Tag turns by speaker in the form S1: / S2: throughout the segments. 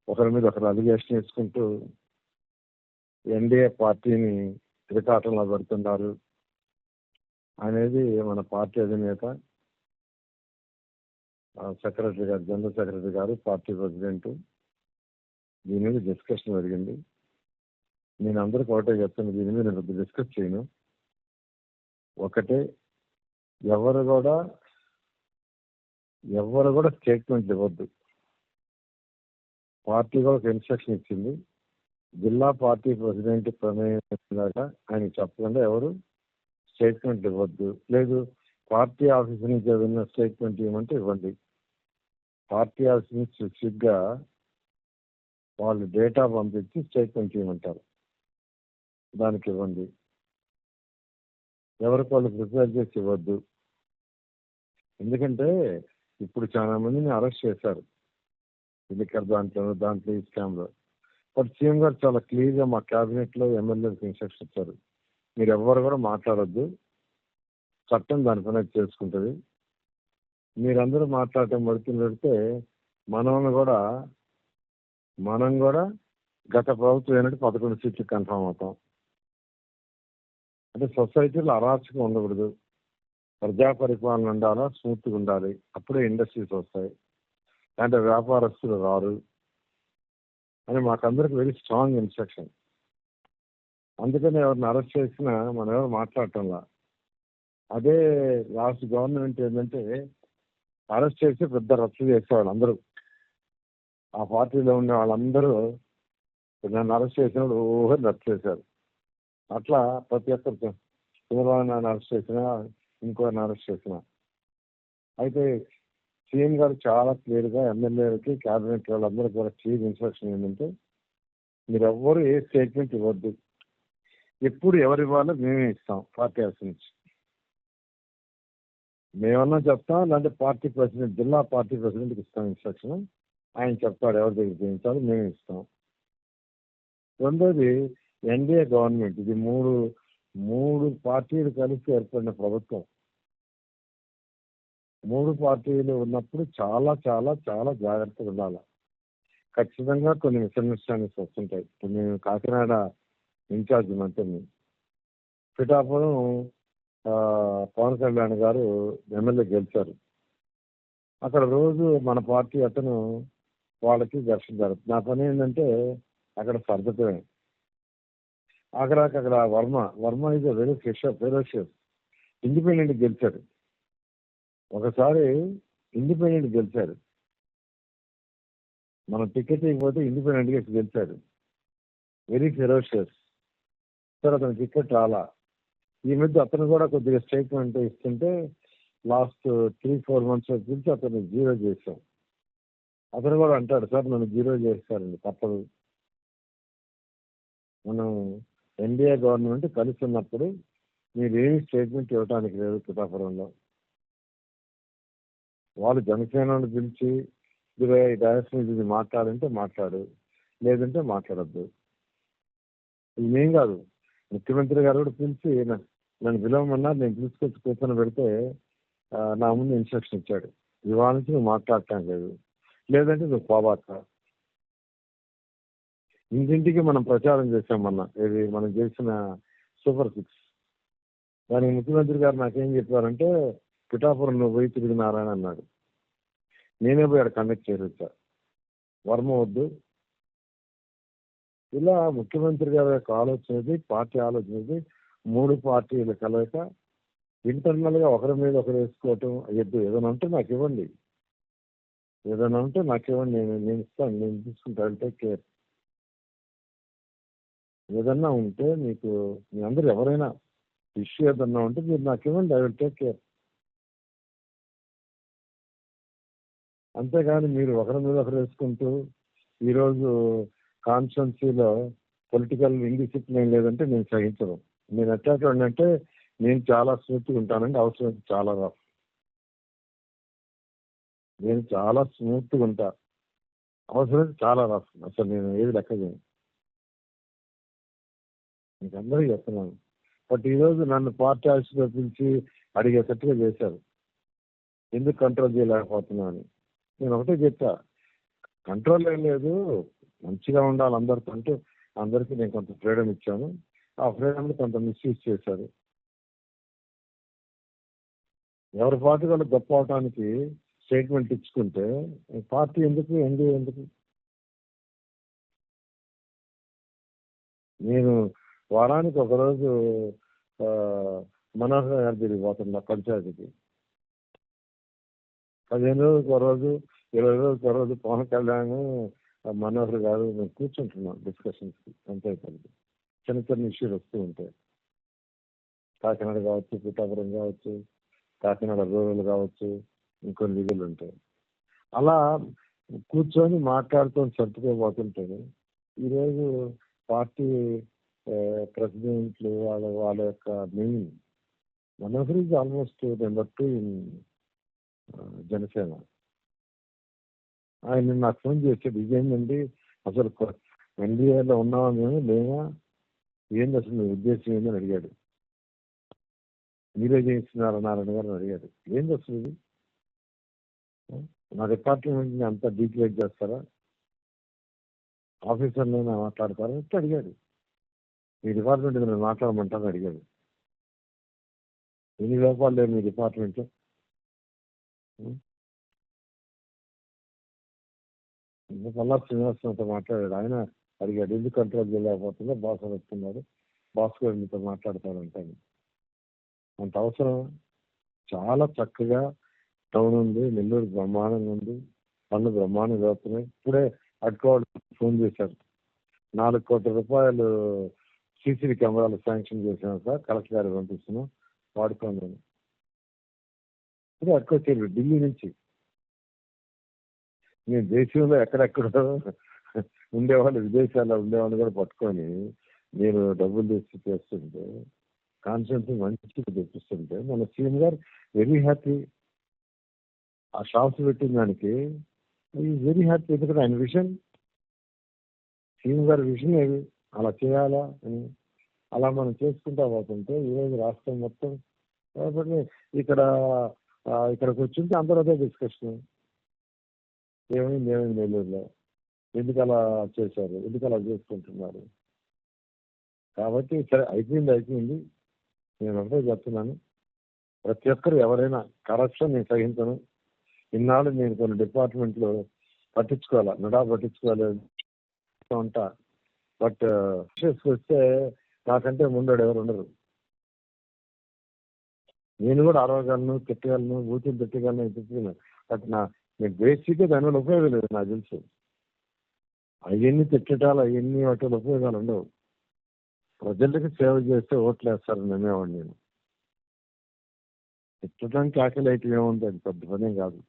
S1: ఒకరి మీద ఒకరు అలిగేషన్ వేసుకుంటూ ఎన్డీఏ పార్టీని తిరకాటంలో పెడుతున్నారు అనేది మన పార్టీ అధినేత సెక్రటరీ గారు, జనరల్ సెక్రటరీ గారు, పార్టీ ప్రెసిడెంట్ దీని మీద డిస్కషన్ జరిగింది. నేను అందరికీ ఒకటే చెప్తాను, దీని మీద నేను డిస్కస్ చేయను. ఒకటే, ఎవరు కూడా స్టేట్మెంట్ ఇవ్వద్దు. పార్టీ కూడా ఒక ఇన్స్ట్రక్షన్ ఇచ్చింది, జిల్లా పార్టీ ప్రెసిడెంట్ ప్రమేయం దాకా ఆయనకి చెప్పకుండా ఎవరు స్టేట్మెంట్ ఇవ్వద్దు. లేదు, పార్టీ ఆఫీస్ నుంచి ఏదైనా స్టేట్మెంట్ ఇవ్వమంటే ఇవ్వండి. పార్టీ ఆఫీస్ నుంచి స్పెసిఫిక్గా వాళ్ళు డేటా పంపించి స్టేట్మెంట్ ఇవ్వమంటారు, దానికి ఇవ్వండి. ఎవరికి వాళ్ళు ప్రిపేర్ చేసి ఇవ్వద్దు. ఎందుకంటే ఇప్పుడు చాలా మందిని అరెస్ట్ చేశారు ఎన్నికల దాంట్లో ఈ స్కామ్లో. బట్ సీఎం గారు చాలా క్లియర్గా మా క్యాబినెట్లో ఎమ్మెల్యేలకు ఇన్స్ట్రక్షన్ ఇచ్చారు, మీరు ఎవరు కూడా మాట్లాడొద్దు, చట్టం దాని పని చేసుకుంటుంది. మీరందరూ మాట్లాడటం పెడితే మనం కూడా గత ప్రభుత్వం అయినట్టు 11 సీట్లు కన్ఫామ్ అవుతాం. అంటే సొసైటీలో అరాచకం ఉండకూడదు, ప్రజా పరిపాలన ఉండాలా, స్మూత్గా ఉండాలి. అప్పుడే ఇండస్ట్రీస్ వస్తాయి, అంటే వ్యాపారస్తులు రారు అని మాకందరికి వెరీ స్ట్రాంగ్ ఇన్స్ట్రక్షన్. అందుకని ఎవరిని అరెస్ట్ చేసినా మనం ఎవరు మాట్లాడటంలా. అదే లాస్ట్ గవర్నమెంట్ ఏంటంటే అరెస్ట్ చేసి పెద్ద రచ్చ చేసేవాళ్ళు అందరూ, ఆ పార్టీలో ఉన్న వాళ్ళందరూ నన్ను అరెస్ట్ చేసినప్పుడు ఊహని రచ్చ చేశారు. అట్లా ప్రతి ఒక్కరు చంద్రబాబు నాయుడు అరెస్ట్ చేసినా, ఇంకోరిని అరెస్ట్ చేసినా. అయితే సీఎం గారు చాలా క్లియర్గా ఎమ్మెల్యేలకి, క్యాబినెట్ వాళ్ళందరూ కూడా చీఫ్ ఇన్స్ట్రక్షన్ ఏంటంటే మీరు ఎవ్వరు ఏ స్టేట్మెంట్ ఇవ్వద్దు, ఎప్పుడు ఎవరు ఇవ్వాలో మేమే ఇస్తాం. పార్టీ ఆఫీస్ నుంచి మేమన్నా చెప్తాం, లేదంటే పార్టీ ప్రెసిడెంట్, జిల్లా పార్టీ ప్రెసిడెంట్కి ఇస్తాం ఇన్స్ట్రక్షన్. ఆయన చెప్తాడు ఎవరి దగ్గర చేయించాలో, మేమే ఇస్తాం. రెండోది, ఎన్డీఏ గవర్నమెంట్, ఇది మూడు పార్టీలు కలిసి ఏర్పడిన ప్రభుత్వం. 3 పార్టీలు ఉన్నప్పుడు చాలా చాలా చాలా జాగ్రత్తగా ఉండాలి. ఖచ్చితంగా కొన్ని మిస్అండర్స్టాండింగ్స్ వస్తుంటాయి. ఇప్పుడు నేను కాకినాడ ఇన్ఛార్జ్ మంత్రిని, పిఠాపురం పవన్ కళ్యాణ్ గారు ఎమ్మెల్యే గెలిచారు. అక్కడ రోజు మన పార్టీ అతను వాళ్ళకి ఘర్షణ జరుగుతుంది. నా పని ఏంటంటే అక్కడ సర్దుతమే. అక్కడ Varma is very ferocious. Independent గెలిచాడు, ఒకసారి ఇండిపెండెంట్ గెలిచాడు, మనం టికెట్ ఇవ్వకపోతే ఇండిపెండెంట్గా గెలిచాడు. Very ferocious. సార్ అతను టికెట్ రాలా. ఈ మధ్య అతను కూడా కొద్దిగా స్టేట్మెంట్ ఇస్తుంటే లాస్ట్ 3-4 months గురించి అతను 0 చేశాం. అతను కూడా అంటాడు, సార్ నన్ను 0 చేస్తారండి, తప్పదు. మనం ఎన్డీఏ గవర్నమెంట్ కలిసి ఉన్నప్పుడు మీరేమి స్టేట్మెంట్ ఇవ్వడానికి లేదు. పిఠాపురంలో వాళ్ళు జనసేనను పిలిచి డైరెక్షన్ ఇది మాట్లాడంటే మాట్లాడు, లేదంటే మాట్లాడద్దు. ఇది మేం కాదు, ముఖ్యమంత్రి గారు కూడా పిలిచి నన్ను పిలవమన్నారు, నేను తీసుకొచ్చి కూర్చొని పెడితే నా ముందు ఇన్స్ట్రక్షన్ ఇచ్చాడు, ఇవాళ నుంచి నువ్వు మాట్లాడటం లేదు, లేదంటే నువ్వు పోబాక. ఇంటింటికి మనం ప్రచారం చేసామన్నా, ఇది మనం చేసిన సూపర్ 6. దానికి ముఖ్యమంత్రి గారు నాకేం చెప్పారంటే, పిఠాపురం నువ్వు పోయి తిరిగినారని అన్నాడు. నేనే పోయి అక్కడ కండక్ట్ చేసి వచ్చా, వర్మ వద్దు. ఇలా ముఖ్యమంత్రి గారి యొక్క ఆలోచనది, పార్టీ ఆలోచనది, 3 పార్టీల కలయిక. ఇంటర్నల్గా ఒకరి మీద ఒకరు వేసుకోవటం అయ్యద్దు. ఏదైనా ఉంటే నాకు ఇవ్వండి, నేను ఇస్తాను, నేను తీసుకుంటాను, టేక్ కేర్. ఏదన్నా ఉంటే మీకు మీ అందరూ ఎవరైనా ఇష్యూ ఏదన్నా ఉంటే మీరు నాకు ఇవ్వండి, ఐ విల్ టేక్ కేర్. అంతేగాని మీరు ఒకరి మీద ఒకరు వేసుకుంటూ ఈరోజు కాన్స్టిట్యున్సీలో పొలిటికల్ ఇండిసిప్లిన్ లేదంటే నేను సహించను. నేను ఎట్లాంటి అంటే నేను చాలా స్మూత్గా ఉంటానండి, అవసరం చాలా రఫ్. నేను చాలా స్మూత్గా ఉంటా, అవసరం చాలా రఫ్. అసలు నేను ఏది లెక్క చేయను, మీకు అందరికీ చెప్తున్నాను. బట్ ఈరోజు నన్ను పార్టీ ఆఫీస్లో పిలిచి అడిగేటట్టుగా చేశారు, ఎందుకు కంట్రోల్ చేయలేకపోతున్నా అని. నేను ఒకటే చెప్తా, కంట్రోల్ ఏం లేదు, మంచిగా ఉండాలి అందరితో అంటే అందరికీ నేను కొంత ఫ్రీడమ్ ఇచ్చాను. ఆ ఫ్రీడమ్ని కొంత మిస్యూజ్ చేశారు. ఎవరి పార్టీ వాళ్ళు గొప్ప అవడానికి స్టేట్మెంట్ ఇచ్చుకుంటే పార్టీ ఎందుకు, ఎన్డీఏ ఎందుకు? నేను వారానికి ఒకరోజు మనోహర్ గారి తిరిగిపోతున్నా పంచాయతీకి. 15 రోజులకు ఒక రోజు, 20 రోజులకు ఒక రోజు పవన్ కళ్యాణ్ మనోహర్ గారు మేము కూర్చుంటున్నాం డిస్కషన్స్కి పంచాయతీలకి. చిన్న చిన్న ఇష్యూలు వస్తూ ఉంటాయి. కాకినాడ కావచ్చు, పిఠాపురం కావచ్చు, కాకినాడ రూరల్ కావచ్చు, ఇంకొన్ని లీగల్ ఉంటాయి. అలా కూర్చొని మాట్లాడుతూ సర్దుకోబోతుంటే ఈరోజు పార్టీ ప్రెసిడెంట్లు వాళ్ళ యొక్క main Manohar is almost number 2 in Janasena. ఆయన నాకు ఫోన్ చేశాడు, ఇదేంటండి అసలు ఎన్డీఏలో ఉన్నావా మేము లేమా, ఏంది అసలు మీ ఉద్దేశం ఏందని అడిగాడు. మీరే చేయిస్తున్నారు నారాయణ గారిని అడిగాడు. ఏంది అసలు ఇది, నా డిపార్ట్మెంట్ని అంతా డీక్లేర్ చేస్తారా, ఆఫీసర్లైనా మాట్లాడతారా అంటే అడిగాడు. మీ డిపార్ట్మెంట్ నేను మాట్లాడమంటాను అడిగాడు. ఎన్ని లోపాలు లేవు మీ డిపార్ట్మెంట్లో? పల్లా శ్రీనివాసంతో మాట్లాడాడు. ఆయన అడిగాడు ఎందుకు కంట్రోల్ చేయలేకపోతుందో, బాస్ వస్తున్నాడు, బాస్ గారు మీతో మాట్లాడతాడంటాను. అంత అవసరం? చాలా చక్కగా టౌన్ ఉంది, నెల్లూరు బ్రహ్మాండంగా ఉంది, పనులు బ్రహ్మాండంగా జరుగుతున్నాయి. ఇప్పుడే అడ్కోవాడు ఫోన్ చేశారు, 4 కోట్ల రూపాయలు సీసీ కెమెరాలు శాంక్షన్ చేశాను సార్, కలెక్టర్ గారికి పంపిస్తున్నాం వాడుకోండి. ఇప్పుడు అడ్కొచ్చారు ఢిల్లీ నుంచి. నేను దేశంలో ఎక్కడెక్కడో ఉండేవాళ్ళు, విదేశాల్లో ఉండేవాళ్ళు కూడా పట్టుకొని నేను డబ్బులు తెచ్చి చేస్తుంటే, కాన్షియన్స్ మంచిగా తెప్పిస్తుంటే మన సీఎం గారు వెరీ హ్యాపీ. ఆ షాప్స్ పెట్టిన దానికి వెరీ హ్యాపీ. ఎందుకంటే ఆయన విషన్, సీఎం గారి విషన్ ఏది, అలా చేయాలా అని. అలా మనం చేసుకుంటా పోతుంటే ఈరోజు రాష్ట్రం మొత్తం కాబట్టి ఇక్కడికి వచ్చింటే అందరూ అదే డిస్కషన్. ఏమైంది నెల్లూరులో, ఎందుకు అలా చేశారు, ఎందుకు అలా చేసుకుంటున్నారు. కాబట్టి సరే అయిపోయింది. నేను ఒకటే చెప్తున్నాను, ప్రతి ఒక్కరు ఎవరైనా కరప్షన్ నేను సహించను. ఇన్నాళ్ళు నేను కొన్ని డిపార్ట్మెంట్లో పట్టించుకోవాలి ఉంటా. బట్ వస్తే నాకంటే ముందడు ఎవరు ఉండరు. నేను కూడా అరవగలను, తిట్టగలను, బూతులు తిట్టగలను. బట్ నేను బేసిక్గా దానివల్ల ఉపయోగం లేదు నాకు తెలుసు. అవన్నీ తిట్టడాలు అవన్నీ వాటి వల్ల ఉపయోగాలు ఉండవు. ప్రజలకు సేవ చేస్తే ఓట్లు వేస్తారని నమ్మేవాడు నేను. తిట్టడానికి ఆకలి అయితే ఏముంది, అది పెద్ద పనేం కాదు.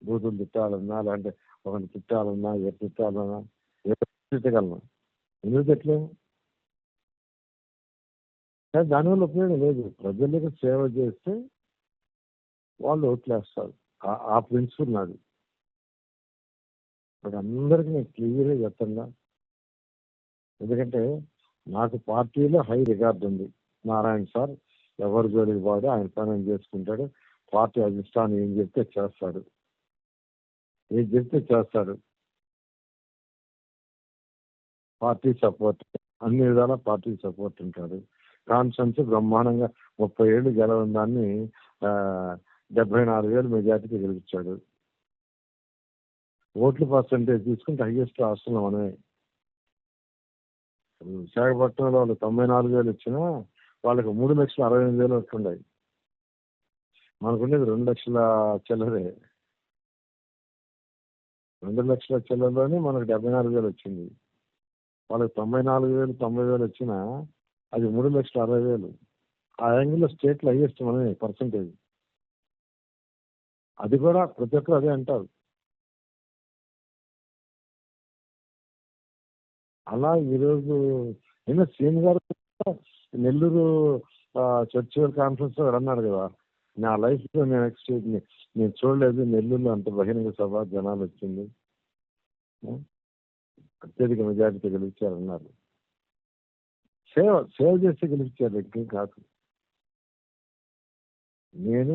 S1: బూతులు తిట్టాలన్నా, లేదంటే ఒకరిని తిట్టాలన్నా, తిట్టాలన్నా తిట్టగలను, ఎందుకు తిట్టలేము? దానివల్ల ఉపయోగం లేదు. ప్రజలకు సేవ చేస్తే వాళ్ళు ఓట్లేస్తారు. ఆ ప్రిన్సిపల్ నాది. ఇప్పుడు అందరికీ నేను క్లియర్గా చెప్తున్నా. ఎందుకంటే నాకు పార్టీలో హై రికార్డు ఉంది. నారాయణ సార్ ఎవరి జోలికి వాడు, ఆయన పని ఆయన చేసుకుంటాడు. పార్టీ అధిష్టానం ఏం చెప్తే చేస్తాడు. పార్టీ సపోర్ట్, అన్ని విధాలా పార్టీ సపోర్ట్ ఉంటాడు. కాన్ఫరెన్స్ బ్రహ్మాండంగా 30 ఏళ్ళు గెలవని దాన్ని 74,000 మెజార్టీకి గెలిపించాడు. ఓట్ల పర్సంటేజ్ తీసుకుంటే హైయెస్ట్ రాష్ట్రంలో మనమే. విశాఖపట్నంలో వాళ్ళు 94,000 ఇచ్చినా వాళ్ళకి 3,68,000 వస్తున్నాయి. మనకుండేది 2 లక్షల చిల్లరే. 2 లక్షల చిల్లరలోనే మనకు 74,000 వచ్చింది. వాళ్ళకి 94,000 90,000 వచ్చినా అది 3,60,000. ఆ యాంగిల్లో స్టేట్లో హైయెస్ట్ మనమే పర్సంటేజ్. అది కూడా ప్రతి ఒక్కరు అదే అంటారు. అలా ఈరోజు నేను సీఎం గారు నెల్లూరు చర్చివల్ కాన్ఫరెన్స్ అన్నాడు కదా, నా లైఫ్లో నేను చూడలేదు నెల్లూరులో అంత బహిరంగ సభ జనాలు వచ్చింది, అత్యధిక మెజారిటీ గెలిచారన్నారు. సేవ చేస్తే గెలిచారు, ఇంకేం కాదు. నేను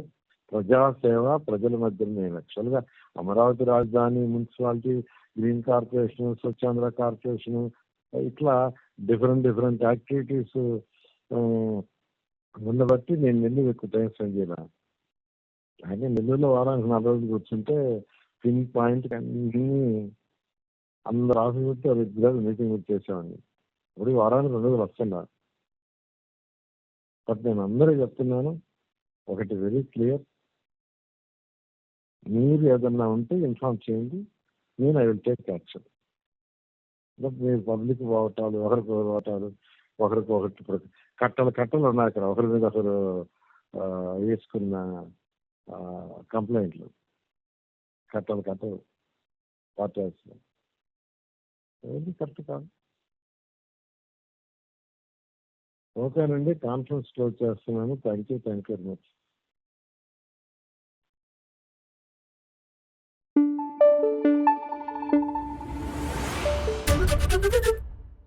S1: ప్రజాసేవ ప్రజల మధ్య, నేను యాక్చువల్గా అమరావతి రాజధాని municipality green corporation, Swachhandhra corporation, ఇట్లా డిఫరెంట్ యాక్టివిటీస్ ఉండబట్టి నేను నెల్లూరు ఎక్కువ టైం స్పెండ్ చేయలేను. అయితే నెల్లూరులో వారానికి 4 రోజులు కూర్చుంటే పిన్ పాయింట్ అన్ని అందరు ఆఫీసులతో రెగ్యులర్ మీటింగ్ చేసేవాడిని. ఇప్పుడు వారానికి 2 రోజులు వస్తున్నా. బట్ నేను అందరికీ చెప్తున్నాను, ఒకటి వెరీ క్లియర్, మీరు ఏదన్నా ఉంటే ఇన్ఫార్మ్ చేయండి, నేను I will take action. But మీరు పబ్లిక్ పోవటాలు, ఒకరికి ఇప్పుడు కట్టలు ఉన్నాయి అక్కడ, ఒకరి మీద ఒకరు వేసుకున్న కంప్లైంట్లు, కట్టలు పార్టీ ఆఫీస్లో, ఏది కరెక్ట్ కాదు. ఓకేనండి, కాన్ఫరెన్స్ క్లోజ్ చేస్తున్నాను. Thank you very much.